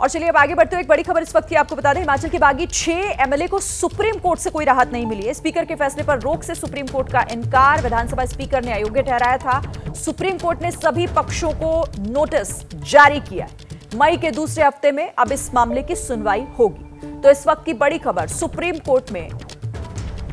और चलिए अब आगे बढ़ते हुए एक बड़ी खबर इस वक्त की आपको बता दें। हिमाचल के बागी 6 एमएलए को सुप्रीम कोर्ट से कोई राहत नहीं मिली है। स्पीकर के फैसले पर रोक से सुप्रीम कोर्ट का इनकार विधानसभा स्पीकर ने अयोग्य ठहराया था। सुप्रीम कोर्ट ने सभी पक्षों को नोटिस जारी किया है। मई के दूसरे हफ्ते में अब इस मामले की सुनवाई होगी। तो इस वक्त की बड़ी खबर, सुप्रीम कोर्ट में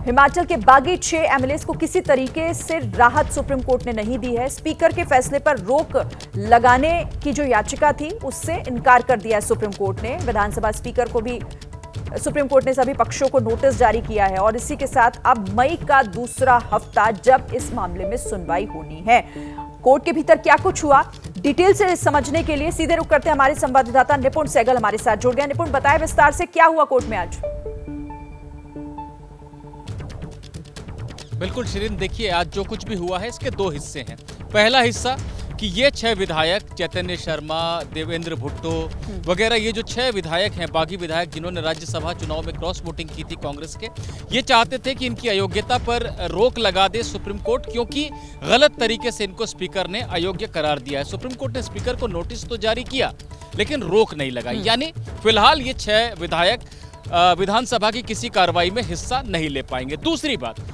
हिमाचल के बागी 6 एमएलए को किसी तरीके से राहत सुप्रीम कोर्ट ने नहीं दी है। स्पीकर के फैसले पर रोक लगाने की जो याचिका थी उससे इनकार कर दिया है सुप्रीम कोर्ट ने। विधानसभा स्पीकर को भी सुप्रीम कोर्ट ने सभी पक्षों को नोटिस जारी किया है और इसी के साथ अब मई का दूसरा हफ्ता जब इस मामले में सुनवाई होनी है। कोर्ट के भीतर क्या कुछ हुआ, डिटेल से समझने के लिए सीधे रुख करते हैं हमारे संवाददाता निपुण सहगल हमारे साथ जुड़ गए। निपुण, बताएं विस्तार से क्या हुआ कोर्ट में आज। बिल्कुल शिरीन, देखिए आज जो कुछ भी हुआ है इसके 2 हिस्से हैं। पहला हिस्सा कि ये 6 विधायक चैतन्य शर्मा, देवेंद्र भुट्टो वगैरह, ये जो 6 विधायक हैं, बागी विधायक जिन्होंने राज्यसभा चुनाव में क्रॉस वोटिंग की थी कांग्रेस के, ये चाहते थे कि इनकी अयोग्यता पर रोक लगा दे सुप्रीम कोर्ट, क्योंकि गलत तरीके से इनको स्पीकर ने अयोग्य करार दिया है। सुप्रीम कोर्ट ने स्पीकर को नोटिस तो जारी किया लेकिन रोक नहीं लगाई, यानी फिलहाल ये 6 विधायक विधानसभा की किसी कार्रवाई में हिस्सा नहीं ले पाएंगे। दूसरी बात,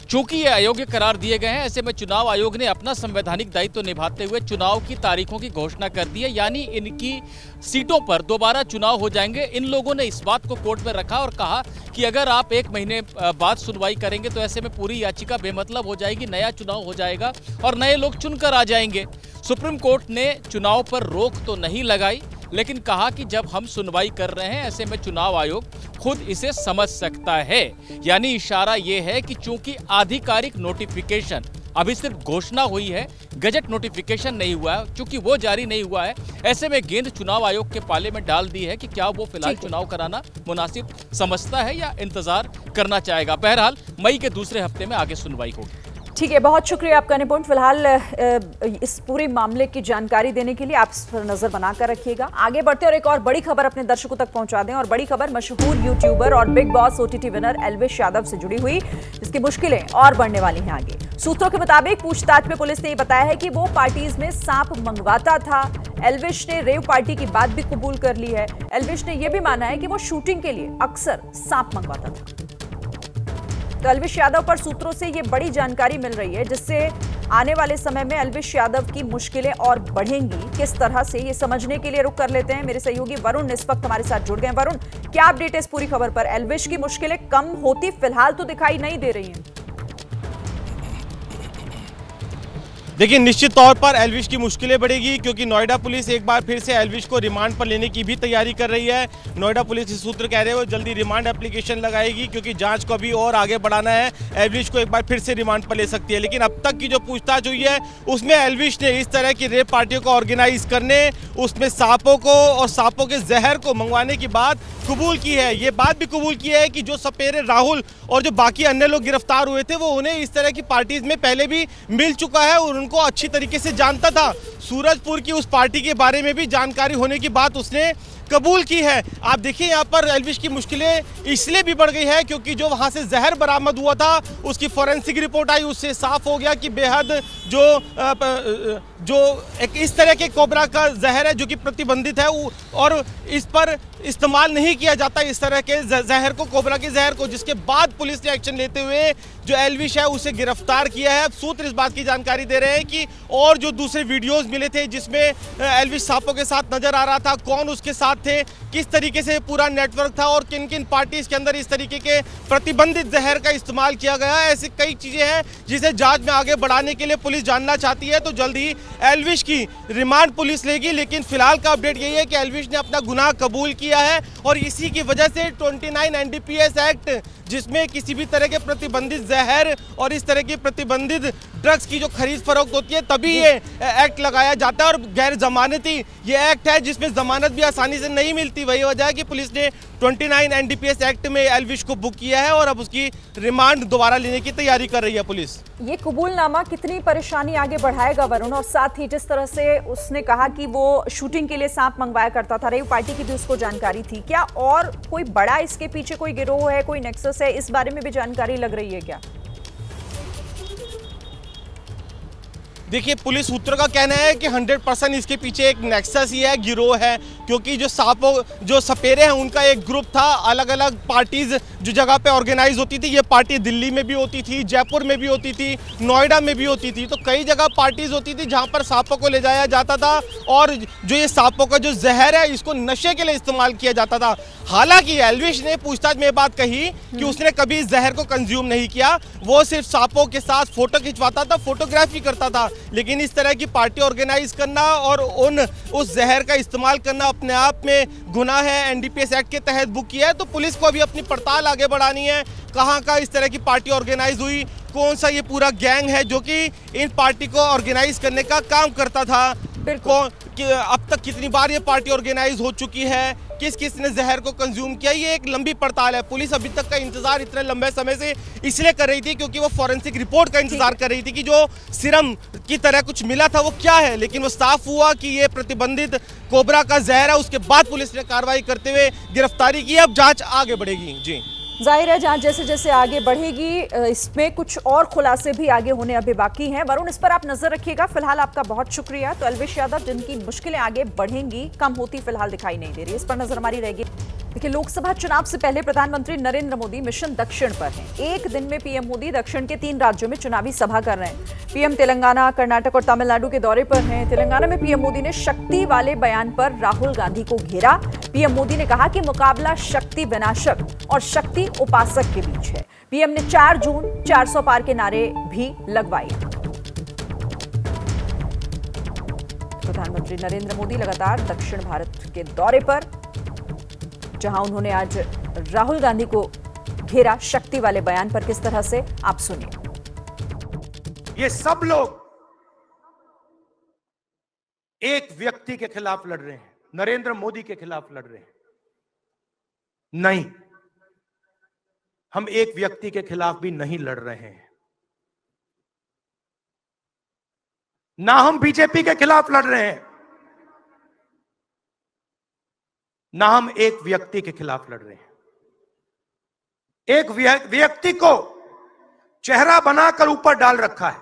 चूंकि ये अयोग्य करार दिए गए हैं, ऐसे में चुनाव आयोग ने अपना संवैधानिक दायित्व निभाते हुए चुनाव की तारीखों की घोषणा कर दी है, यानी इनकी सीटों पर दोबारा चुनाव हो जाएंगे। इन लोगों ने इस बात को कोर्ट में रखा और कहा कि अगर आप 1 महीने बाद सुनवाई करेंगे तो ऐसे में पूरी याचिका बेमतलब हो जाएगी, नया चुनाव हो जाएगा और नए लोग चुनकर आ जाएंगे। सुप्रीम कोर्ट ने चुनाव पर रोक तो नहीं लगाई लेकिन कहा कि जब हम सुनवाई कर रहे हैं ऐसे में चुनाव आयोग खुद इसे समझ सकता है, यानी इशारा यह है कि चूंकि आधिकारिक नोटिफिकेशन अभी सिर्फ घोषणा हुई है, गजट नोटिफिकेशन नहीं हुआ है, चूंकि वो जारी नहीं हुआ है, ऐसे में गेंद चुनाव आयोग के पाले में डाल दी है कि क्या वो फिलहाल चुनाव कराना मुनासिब समझता है या इंतजार करना चाहेगा। बहरहाल मई के दूसरे हफ्ते में आगे सुनवाई होगी। ठीक है, बहुत शुक्रिया आपका निपुण। फिलहाल इस पूरे मामले की जानकारी देने के लिए आप इस पर नजर बनाकर रखिएगा। आगे बढ़ते और एक और बड़ी खबर अपने दर्शकों तक पहुंचा दें। और बड़ी खबर मशहूर यूट्यूबर और big boss OTT winner Elvish Yadav से जुड़ी हुई, जिसकी मुश्किलें और बढ़ने वाली हैं आगे। सूत्रों के मुताबिक पूछताछ में पुलिस ने यह बताया है कि वो पार्टीज में सांप मंगवाता था। एल्विश ने रेव पार्टी की बात भी कबूल कर ली है। एल्विश ने यह भी माना है कि वो शूटिंग के लिए अक्सर सांप मंगवाता था। तो एल्विश यादव पर सूत्रों से ये बड़ी जानकारी मिल रही है, जिससे आने वाले समय में एल्विश यादव की मुश्किलें और बढ़ेंगी। किस तरह से ये समझने के लिए रुक कर लेते हैं मेरे सहयोगी वरुण इस वक्त हमारे साथ जुड़ गए। वरुण, क्या अपडेट है इस पूरी खबर पर? एल्विश की मुश्किलें कम होती फिलहाल तो दिखाई नहीं दे रही हैं। देखिए, निश्चित तौर पर एल्विश की मुश्किलें बढ़ेगी क्योंकि नोएडा पुलिस एक बार फिर से एल्विश को रिमांड पर लेने की भी तैयारी कर रही है। नोएडा पुलिस के सूत्र कह रहे हैं वो जल्दी रिमांड एप्लीकेशन लगाएगी क्योंकि जांच को भी और आगे बढ़ाना है। एल्विश को एक बार फिर से रिमांड पर ले सकती है, लेकिन अब तक की जो पूछताछ हुई है उसमें एल्विश ने इस तरह की रेप पार्टियों को ऑर्गेनाइज करने, उसमें सांपों को और सांपों के जहर को मंगवाने की बात कबूल की है। ये बात भी कबूल की है कि जो सपेरे राहुल और जो बाकी अन्य लोग गिरफ्तार हुए थे वो उन्हें इस तरह की पार्टीज में पहले भी मिल चुका है और उनको अच्छी तरीके से जानता था। सूरजपुर की उस पार्टी के बारे में भी जानकारी होने की बात उसने कबूल की है। आप देखिए यहाँ पर एल्विश की मुश्किलें इसलिए भी बढ़ गई है क्योंकि जो वहाँ से जहर बरामद हुआ था उसकी फॉरेंसिक रिपोर्ट आई, उससे साफ हो गया कि बेहद जो एक इस तरह के कोबरा का जहर है जो कि प्रतिबंधित है और इस पर इस्तेमाल नहीं किया जाता इस तरह के जहर को, कोबरा के जहर को, जिसके बाद पुलिस ने एक्शन लेते हुए जो एल्विश है उसे गिरफ्तार किया है। सूत्र इस बात की जानकारी दे रहे हैं कि और जो दूसरे वीडियोस मिले थे जिसमें एल्विश सांपों के साथ नजर आ रहा था, कौन उसके साथ थे, किस तरीके से पूरा नेटवर्क था और किन किन पार्टीज के अंदर इस तरीके के प्रतिबंधित जहर का इस्तेमाल किया गया है, ऐसी कई चीजें हैं जिसे जांच में आगे बढ़ाने के लिए पुलिस जानना चाहती है। तो जल्द ही एल्विश की रिमांड पुलिस लेगी, लेकिन फिलहाल का अपडेट यही है कि एल्विश ने अपना गुनाह कबूल किया है और इसी की वजह से 29 एनडीपीएस एक्ट, जिसमें किसी भी तरह के प्रतिबंधित जहर और इस तरह की प्रतिबंधित ड्रग्स की जो खरीद फरोख्त होती है तभी ये एक्ट लगाया जाता है। और गैर जमानती ये एक्ट है जिसमें जमानत भी आसानी से नहीं मिलती। वही वजह है कि पुलिस ने 29 एनडीपीएस एक्ट में एल्विश को बुक किया है और अब उसकी रिमांड दोबारा लेने की तैयारी कर रही है पुलिस। ये कबूलनामा कितनी परेशानी आगे बढ़ाएगा वरुण? और साथ ही जिस तरह से उसने कहा कि वो शूटिंग के लिए सांप मंगवाया करता था, रेव पार्टी की भी उसको जानकारी थी, क्या और कोई बड़ा इसके पीछे कोई गिरोह है, कोई नेक्सस है, इस बारे में भी जानकारी लग रही है क्या? देखिए, पुलिस सूत्रों का कहना है कि 100% इसके पीछे एक नेक्सस ही है, गिरोह है, क्योंकि जो सपेरे हैं उनका एक ग्रुप था। अलग अलग पार्टीज जो जगह पे ऑर्गेनाइज होती थी, ये पार्टी दिल्ली में भी होती थी, जयपुर में भी होती थी, नोएडा में भी होती थी। तो कई जगह पार्टीज होती थी जहाँ पर सांपों को ले जाया जाता था और जो ये सांपों का जो जहर है इसको नशे के लिए इस्तेमाल किया जाता था। हालांकि एल्विश ने पूछताछ में बात कही कि उसने कभी इस जहर को कंज्यूम नहीं किया, वो सिर्फ सांपों के साथ फोटो खिंचवाता था, फोटोग्राफी करता था। लेकिन इस तरह की पार्टी ऑर्गेनाइज करना और उस जहर का इस्तेमाल करना अपने आप में गुनाह है, एनडीपीएस एक्ट के तहत बुक किया है। तो पुलिस को अभी अपनी पड़ताल आगे बढ़ानी है, कहाँ का इस तरह की पार्टी ऑर्गेनाइज हुई, कौन सा ये पूरा गैंग है जो कि इन पार्टी को ऑर्गेनाइज करने का काम करता था, अब तक कितनी बार ये पार्टी ऑर्गेनाइज हो चुकी है, किस किस ने जहर को कंज्यूम किया। ये एक लंबी पड़ताल है। पुलिस अभी तक का इंतजार इतने लंबे समय से इसलिए कर रही थी क्योंकि वो फॉरेंसिक रिपोर्ट का इंतजार कर रही थी कि जो सीरम की तरह कुछ मिला था वो क्या है, लेकिन वो साफ हुआ कि ये प्रतिबंधित कोबरा का जहर है। उसके बाद पुलिस ने कार्रवाई करते हुए गिरफ्तारी की। अब जांच आगे बढ़ेगी। जी, जाहिर है जांच जैसे जैसे आगे बढ़ेगी इसमें कुछ और खुलासे भी आगे होने अभी बाकी हैं। वरुण, इस पर आप नजर रखिएगा। फिलहाल आपका बहुत शुक्रिया। तो एल्विश यादव, जिनकी मुश्किलें आगे बढ़ेंगी, कम होती फिलहाल दिखाई नहीं दे रही, इस पर नजर हमारी रहेगी। देखिए, लोकसभा चुनाव से पहले प्रधानमंत्री नरेंद्र मोदी मिशन दक्षिण पर हैं। एक दिन में पीएम मोदी दक्षिण के 3 राज्यों में चुनावी सभा कर रहे हैं। पीएम तेलंगाना, कर्नाटक और तमिलनाडु के दौरे पर हैं। तेलंगाना में पीएम मोदी ने शक्ति वाले बयान पर राहुल गांधी को घेरा। पीएम मोदी ने कहा कि मुकाबला शक्ति विनाशक और शक्ति उपासक के बीच है। पीएम ने 4 जून 400 पार के नारे भी लगवाए। प्रधानमंत्री नरेंद्र मोदी लगातार दक्षिण भारत के दौरे पर, जहां उन्होंने आज राहुल गांधी को घेरा शक्ति वाले बयान पर। किस तरह से, आप सुनिए। ये सब लोग एक व्यक्ति के खिलाफ लड़ रहे हैं, नरेंद्र मोदी के खिलाफ लड़ रहे हैं। नहीं, हम एक व्यक्ति के खिलाफ भी नहीं लड़ रहे हैं। ना हम बीजेपी के खिलाफ लड़ रहे हैं, ना हम एक व्यक्ति के खिलाफ लड़ रहे हैं। एक व्यक्ति को चेहरा बनाकर ऊपर डाल रखा है।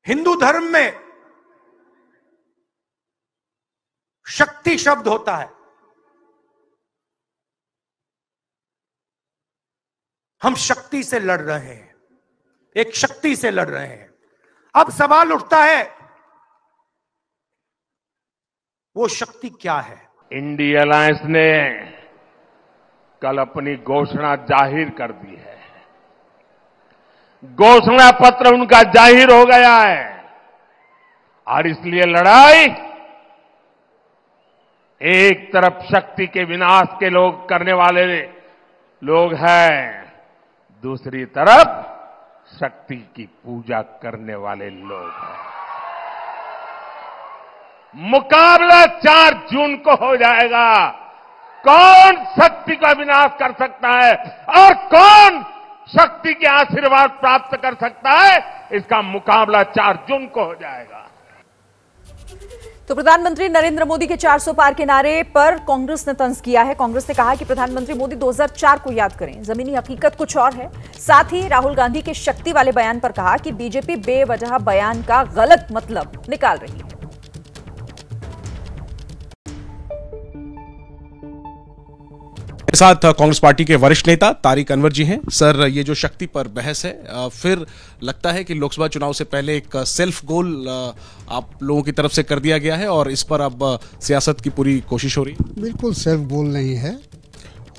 हिंदू धर्म में शक्ति शब्द होता है। हम शक्ति से लड़ रहे हैं, एक शक्ति से लड़ रहे हैं। अब सवाल उठता है, वो शक्ति क्या है? इंडिया अलायंस ने कल अपनी घोषणा जाहिर कर दी है। घोषणा पत्र उनका जाहिर हो गया है और इसलिए लड़ाई एक तरफ शक्ति के विनाश के लोग करने वाले लोग हैं, दूसरी तरफ शक्ति की पूजा करने वाले लोग हैं। मुकाबला 4 जून को हो जाएगा। कौन शक्ति का विनाश कर सकता है और कौन शक्ति के आशीर्वाद प्राप्त कर सकता है, इसका मुकाबला 4 जून को हो जाएगा। तो प्रधानमंत्री नरेंद्र मोदी के 400 पार के नारे पर कांग्रेस ने तंज किया है। कांग्रेस ने कहा कि प्रधानमंत्री मोदी 2004 को याद करें, जमीनी हकीकत कुछ और है। साथ ही राहुल गांधी के शक्ति वाले बयान पर कहा कि बीजेपी बेवजह बयान का गलत मतलब निकाल रही है। साथ कांग्रेस पार्टी के वरिष्ठ नेता तारिक अनवर जी हैं। सर, ये जो शक्ति पर बहस है, फिर लगता है कि लोकसभा चुनाव से पहले एक सेल्फ गोल आप लोगों की तरफ से कर दिया गया है और इस पर अब सियासत की पूरी कोशिश हो रही है? बिल्कुल सेल्फ गोल नहीं है।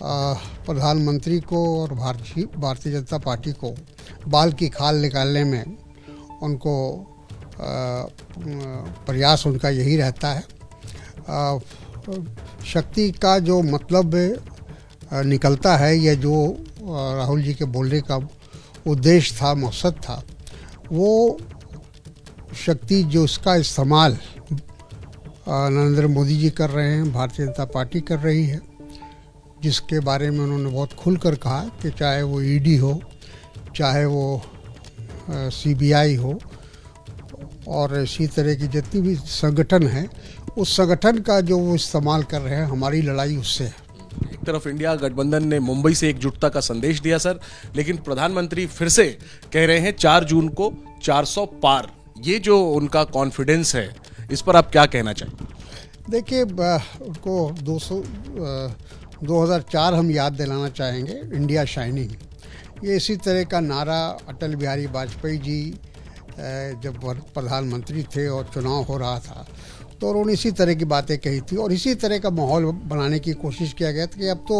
प्रधानमंत्री को और भारतीय जनता पार्टी को बाल की खाल निकालने में उनको प्रयास उनका यही रहता है। शक्ति का जो मतलब निकलता है, या जो राहुल जी के बोलने का उद्देश्य था, मकसद था, वो शक्ति जो उसका इस्तेमाल नरेंद्र मोदी जी कर रहे हैं, भारतीय जनता पार्टी कर रही है, जिसके बारे में उन्होंने बहुत खुलकर कहा कि चाहे वो ईडी हो, चाहे वो सीबीआई हो और इसी तरह की जितनी भी संगठन है, उस संगठन का जो वो इस्तेमाल कर रहे हैं, हमारी लड़ाई उससे है। तरफ इंडिया गठबंधन ने मुंबई से एकजुटता का संदेश दिया सर, लेकिन प्रधानमंत्री फिर से कह रहे हैं 4 जून को 400 पार। ये जो उनका कॉन्फिडेंस है, इस पर आप क्या कहना चाहिए? देखिए, उनको 2004 हम याद दिलाना चाहेंगे, इंडिया शाइनिंग। ये इसी तरह का नारा अटल बिहारी वाजपेयी जी जब प्रधानमंत्री थे और चुनाव हो रहा था तो उन्होंने इसी तरह की बातें कही थी और इसी तरह का माहौल बनाने की कोशिश किया गया था कि अब तो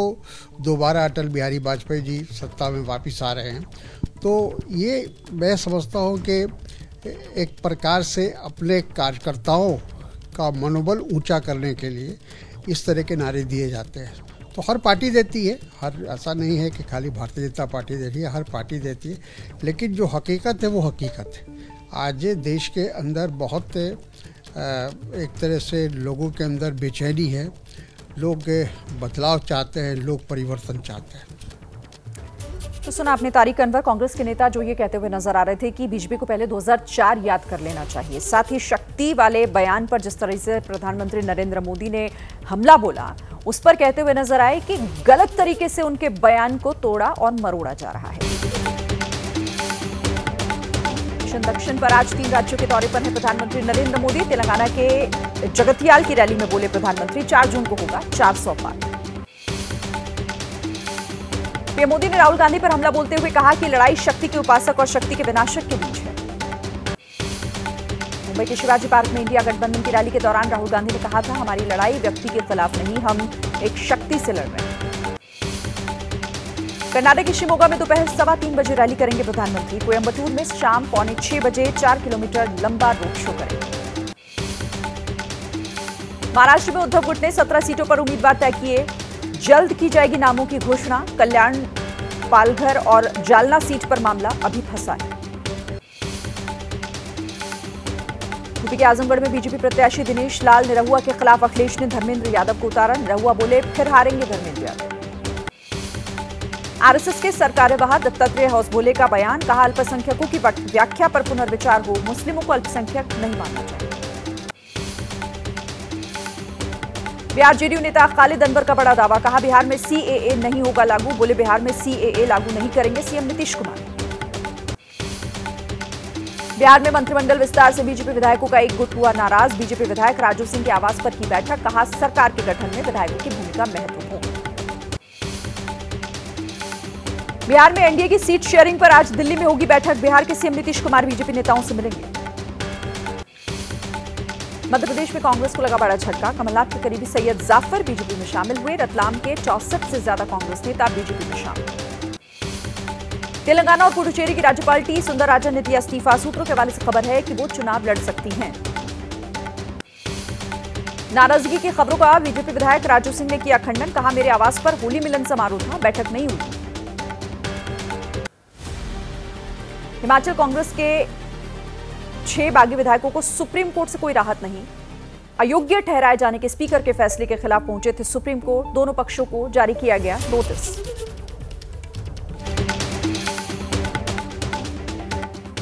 दोबारा अटल बिहारी वाजपेयी जी सत्ता में वापस आ रहे हैं। तो ये मैं समझता हूँ कि एक प्रकार से अपने कार्यकर्ताओं का मनोबल ऊंचा करने के लिए इस तरह के नारे दिए जाते हैं। तो हर पार्टी देती है, ऐसा नहीं है कि खाली भारतीय जनता पार्टी दे रही है, हर पार्टी देती है, लेकिन जो हकीकत है वो हकीकत है। आज देश के अंदर बहुत एक तरह से लोगों के अंदर बेचैनी है, लोग बदलाव चाहते हैं, लोग परिवर्तन चाहते हैं। तो सुना आपने तारिक अनवर, कांग्रेस के नेता, जो ये कहते हुए नजर आ रहे थे कि बीजेपी को पहले 2004 याद कर लेना चाहिए। साथ ही शक्ति वाले बयान पर जिस तरह से प्रधानमंत्री नरेंद्र मोदी ने हमला बोला, उस पर कहते हुए नजर आए कि गलत तरीके से उनके बयान को तोड़ा और मरोड़ा जा रहा है। दक्षिण पर आज 3 राज्यों के दौरे पर है प्रधानमंत्री नरेंद्र मोदी। तेलंगाना के जगतियाल की रैली में बोले प्रधानमंत्री 4 जून को होगा 400 पार। पीएम मोदी ने राहुल गांधी पर हमला बोलते हुए कहा कि लड़ाई शक्ति के उपासक और शक्ति के विनाशक के बीच है। मुंबई के शिवाजी पार्क में इंडिया गठबंधन की रैली के दौरान राहुल गांधी ने कहा था, हमारी लड़ाई व्यक्ति के खिलाफ नहीं, हम एक शक्ति से लड़ रहे हैं। कर्नाटक के शिमोगा में दोपहर 3:15 बजे रैली करेंगे प्रधानमंत्री। कोयंबटूर में शाम 5:45 बजे 4 किलोमीटर लंबा रोड शो करेंगे। महाराष्ट्र में उद्धव गुट ने 17 सीटों पर उम्मीदवार तय किए, जल्द की जाएगी नामों की घोषणा। कल्याण, पालघर और जालना सीट पर मामला अभी फंसा है। यूपी के आजमगढ़ में बीजेपी प्रत्याशी दिनेश लाल निरहुआ के खिलाफ अखिलेश ने धर्मेंद्र यादव को उतारा। निरहुआ बोले, फिर हारेंगे धर्मेंद्र यादव। आरएसएस के सरकार्यवाह दत्तात्रेय होसबोले का बयान, कहा अल्पसंख्यकों की व्याख्या पर पुनर्विचार हो, मुस्लिमों को अल्पसंख्यक नहीं मानना चाहिए। बिहार जेडीयू नेता खालिद अनवर का बड़ा दावा, कहा बिहार में सीएए नहीं होगा लागू। बोले, बिहार में सीएए लागू नहीं करेंगे सीएम नीतीश कुमार। बिहार में मंत्रिमंडल विस्तार से बीजेपी विधायकों का एक गुट हुआ नाराज। बीजेपी विधायक राजू सिंह के आवास पर की बैठक, कहा सरकार के गठन में विधायकों की भूमिका महत्वपूर्ण। बिहार में एनडीए की सीट शेयरिंग पर आज दिल्ली में होगी बैठक। बिहार के सीएम नीतीश कुमार बीजेपी नेताओं से मिलेंगे। मध्य प्रदेश में कांग्रेस को लगा बड़ा झटका। कमलनाथ के करीबी सैयद जाफर बीजेपी में शामिल हुए। रतलाम के 64 से ज्यादा कांग्रेस नेता बीजेपी में शामिल। तेलंगाना और पुडुचेरी की राज्यपाल टी सुंदरराजन ने दिया इस्तीफा। सूत्रों के हवाले से खबर है कि वो चुनाव लड़ सकती हैं। नाराजगी की खबरों का बीजेपी विधायक राजू सिंह ने किया खंडन, कहा मेरे आवास पर होली मिलन समारोह था, बैठक नहीं हुई। हिमाचल कांग्रेस के 6 बागी विधायकों को सुप्रीम कोर्ट से कोई राहत नहीं। अयोग्य ठहराए जाने के स्पीकर के फैसले के खिलाफ पहुंचे थे सुप्रीम कोर्ट। दोनों पक्षों को जारी किया गया नोटिस।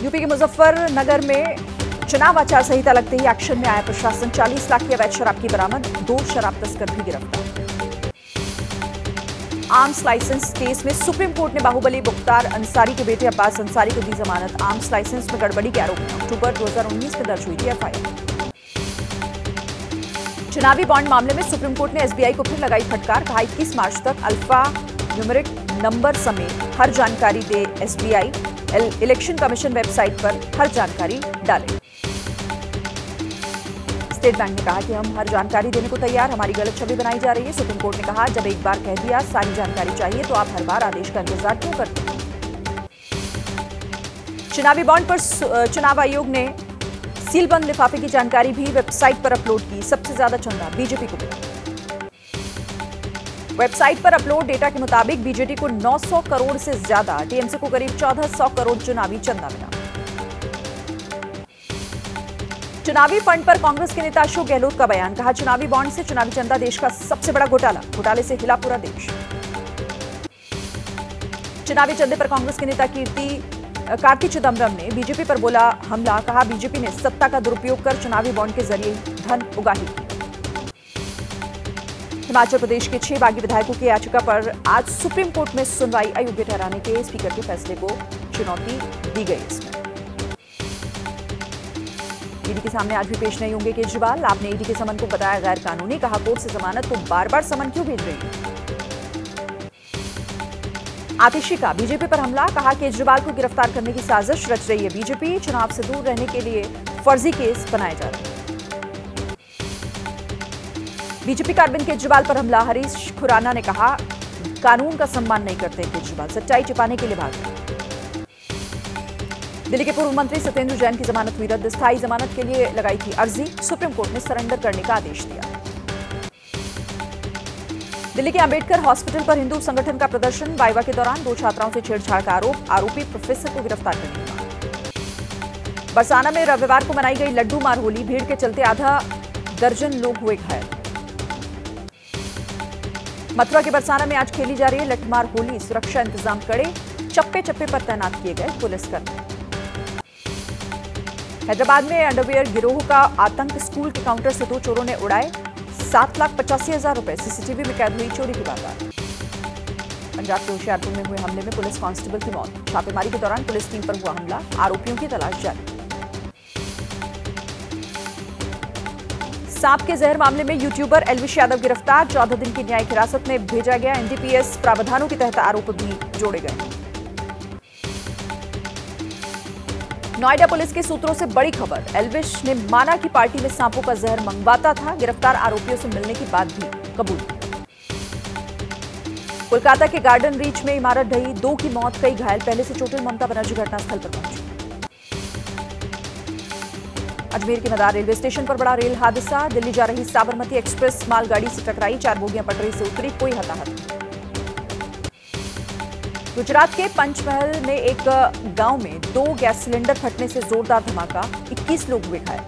यूपी के मुजफ्फरनगर में चुनाव आचार संहिता लगते ही एक्शन में आया प्रशासन। 40 लाख की अवैध शराब की बरामद, 2 शराब तस्कर भी गिरफ्तार। आर्म्स लाइसेंस केस में सुप्रीम कोर्ट ने बाहुबली मुख्तार अंसारी के बेटे अब्बास अंसारी को दी जमानत। आर्म्स लाइसेंस में गड़बड़ी के आरोप में अक्टूबर 2019 में दर्ज हुई थी एफआईआर। चुनावी बॉन्ड मामले में सुप्रीम कोर्ट ने एसबीआई को फिर लगाई फटकार, कहा 21 मार्च तक अल्फा न्यूमेरिक नंबर समेत हर जानकारी दे एसबीआई। इलेक्शन कमीशन वेबसाइट पर हर जानकारी डाले। स्टेट बैंक ने कहा कि हम हर जानकारी देने को तैयार, हमारी गलत छवि बनाई जा रही है। सुप्रीम कोर्ट ने कहा, जब एक बार कह दिया सारी जानकारी चाहिए तो आप हर बार आदेश का इंतजार क्यों करते हैं। चुनावी बॉन्ड पर चुनाव आयोग ने सीलबंद लिफाफे की जानकारी भी वेबसाइट पर अपलोड की। सबसे ज्यादा चंदा बीजेपी को मिला। वेबसाइट पर अपलोड डेटा के मुताबिक बीजेपी को 900 करोड़ से ज्यादा, टीएमसी को करीब 1400 करोड़ चुनावी चंदा मिला। चुनावी फंड पर कांग्रेस के नेता अशोक गहलोत का बयान, कहा चुनावी बॉन्ड से चुनावी चंदा देश का सबसे बड़ा घोटाला, घोटाले से हिला पूरा देश। चुनावी चंदे पर कांग्रेस के नेता कार्ति चिदंबरम ने बीजेपी पर बोला हमला, कहा बीजेपी ने सत्ता का दुरुपयोग कर चुनावी बॉन्ड के जरिए धन उगाही की। हिमाचल प्रदेश के 6 बागी विधायकों की याचिका पर आज सुप्रीम कोर्ट में सुनवाई। अयोग्य ठहराने के स्पीकर के फैसले को चुनौती दी गई। इसमें ईडी के सामने आज भी पेश नहीं होंगे केजरीवाल। आपने ईडी के समन को बताया गैर कानूनी, कहा कोर्ट से जमानत तो बार बार समन क्यों भेज रही है। आतिशी का बीजेपी पर हमला, कहा केजरीवाल को गिरफ्तार करने की साजिश रच रही है बीजेपी। चुनाव से दूर रहने के लिए फर्जी केस बनाए जा रहे हैं। बीजेपी का अरविंद केजरीवाल पर हमला, हरीश खुराना ने कहा कानून का सम्मान नहीं करते केजरीवाल, सच्चाई छिपाने के लिए भाग रहे। दिल्ली के पूर्व मंत्री सत्येंद्र जैन की जमानत हुई रद्द। स्थायी जमानत के लिए लगाई थी अर्जी, सुप्रीम कोर्ट ने सरेंडर करने का आदेश दिया। दिल्ली के अंबेडकर हॉस्पिटल पर हिंदू संगठन का प्रदर्शन, वाइवा के दौरान 2 छात्राओं से छेड़छाड़ का आरोप, आरोपी प्रोफेसर को गिरफ्तार करने की मांग। बरसाना में रविवार को मनाई गई लड्डू मार होली, भीड़ के चलते आधा दर्जन लोग हुए घायल। मथुरा के बरसाना में आज खेली जा रही है लठमार होली, सुरक्षा इंतजाम कड़े, चप्पे चप्पे पर तैनात किए गए पुलिसकर्मी। हैदराबाद में अंडरवियर गिरोह का आतंक, स्कूल के काउंटर से 2 चोरों ने उड़ाए 7,85,000 रुपए, सीसीटीवी में कैद हुई चोरी की वारदात। पंजाब के होशियारपुर में हुए हमले में पुलिस कांस्टेबल की मौत, छापेमारी के दौरान पुलिस टीम पर हुआ हमला, आरोपियों की तलाश जारी। सांप के जहर मामले में यूट्यूबर एल्विश यादव गिरफ्तार, 14 दिन की न्यायिक हिरासत में भेजा गया। एनडीपीएस प्रावधानों के तहत आरोप भी जोड़े गए। नोएडा पुलिस के सूत्रों से बड़ी खबर, एल्विश ने माना कि पार्टी में सांपों का जहर मंगवाता था, गिरफ्तार आरोपियों से मिलने की बात भी कबूल। कोलकाता के गार्डन रीच में इमारत ढही, 2 की मौत, कई घायल, पहले से चोटिल ममता बनर्जी घटनास्थल पर पहुंची। अजमेर के मदार रेलवे स्टेशन पर बड़ा रेल हादसा, दिल्ली जा रही साबरमती एक्सप्रेस मालगाड़ी से टकराई, 4 बोगियां पटरी से उतरी, कोई हताहत नहीं। गुजरात के पंचमहल में एक गांव में 2 गैस सिलेंडर फटने से जोरदार धमाका, 21 लोग हुए घायल।